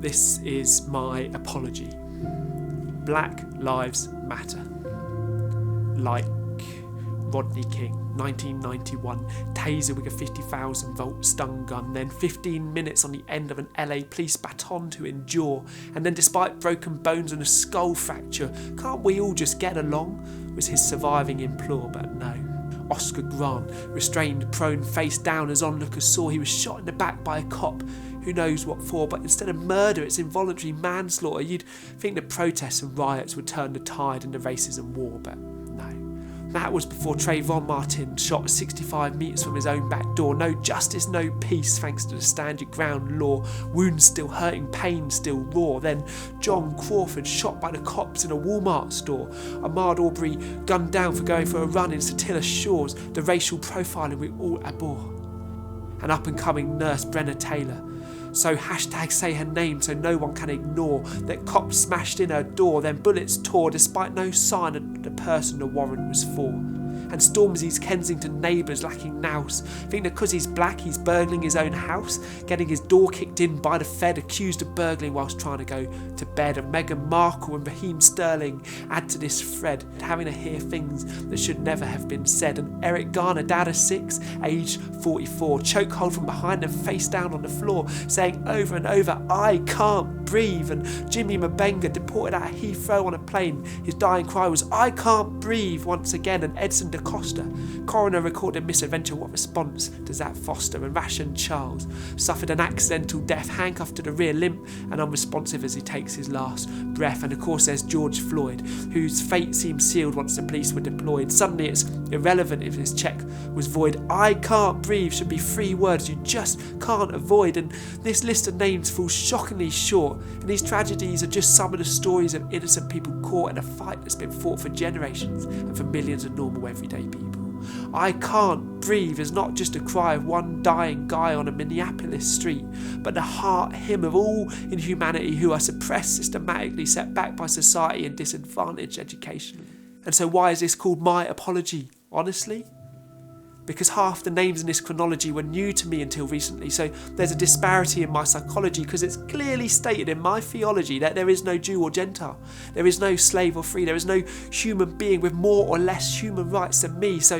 This is my apology. Black Lives Matter. Like Rodney King, 1991, taser with a 50,000 volt stun gun, then 15 minutes on the end of an LA police baton to endure, and then despite broken bones and a skull fracture, can't we all just get along? Was his surviving implore, but no. Oscar Grant, restrained, prone, face down as onlookers saw he was shot in the back by a cop. Who knows what for, but instead of murder, it's involuntary manslaughter. You'd think the protests and riots would turn the tide in the racism war, but no. That was before Trayvon Martin shot 65 metres from his own back door. No justice, no peace, thanks to the stand your ground law. Wounds still hurting, pain still raw. Then John Crawford shot by the cops in a Walmart store. Ahmaud Arbery gunned down for going for a run in Satilla Shores. The racial profiling we all abhor. An up-and-coming nurse, Brenna Taylor. So hashtag say her name so no one can ignore that cops smashed in her door, then bullets tore despite no sign of the person the warrant was for. And Stormzy's Kensington neighbours lacking nous think that because he's black he's burgling his own house, getting his door kicked in by the Fed, accused of burgling whilst trying to go to bed. And Meghan Markle and Raheem Sterling add to this thread, having to hear things that should never have been said. And Eric Garner, dad of 6, aged 44, chokehold from behind and face down on the floor, saying over and over, "I can't breathe." And Jimmy Mabenga, deported out of Heathrow on a plane, his dying cry was, "I can't breathe," once again. And Edson da Costa, coroner recorded misadventure, what response does that foster? And Ration Charles suffered an accidental death, handcuffed to the rear, limp and unresponsive as he takes his last breath. And of course there's George Floyd, whose fate seemed sealed once the police were deployed. Suddenly it's irrelevant if his check was void. "I can't breathe" should be 3 words you just can't avoid. And this list of names falls shockingly short, and these tragedies are just some of the stories of innocent people caught in a fight that's been fought for generations and for millions of normal everyday people. "I can't breathe" is not just a cry of one dying guy on a Minneapolis street, but the heart hymn of all in humanity who are suppressed, systematically set back by society and disadvantaged educationally. And so why is this called my apology? Honestly, because half the names in this chronology were new to me until recently, so there's a disparity in my psychology, because it's clearly stated in my theology that there is no Jew or Gentile, there is no slave or free, there is no human being with more or less human rights than me. So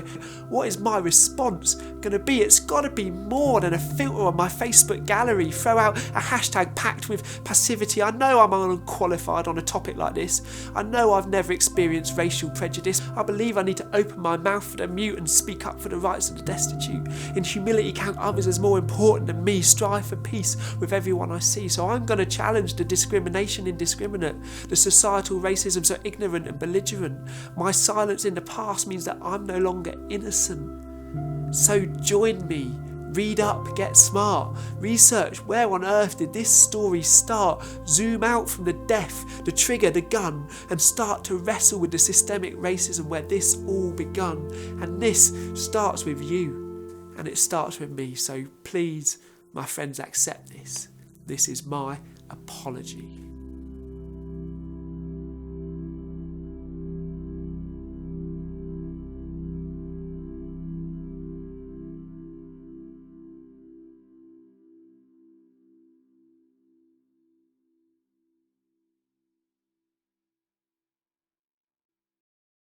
what is my response going to be? It's got to be more than a filter on my Facebook gallery, throw out a hashtag packed with passivity. I know I'm unqualified on a topic like this. I know I've never experienced racial prejudice. I believe I need to open my mouth for the mute and speak up for the rights of the destitute. In humility, count others as more important than me. Strive for peace with everyone I see. So I'm going to challenge the discrimination indiscriminate, the societal racism so ignorant and belligerent. My silence in the past means that I'm no longer innocent. So join me. Read up, get smart, research where on earth did this story start, zoom out from the death, the trigger, the gun, and start to wrestle with the systemic racism where this all begun. And this starts with you, and it starts with me. So please, my friends, accept this. This is my apology.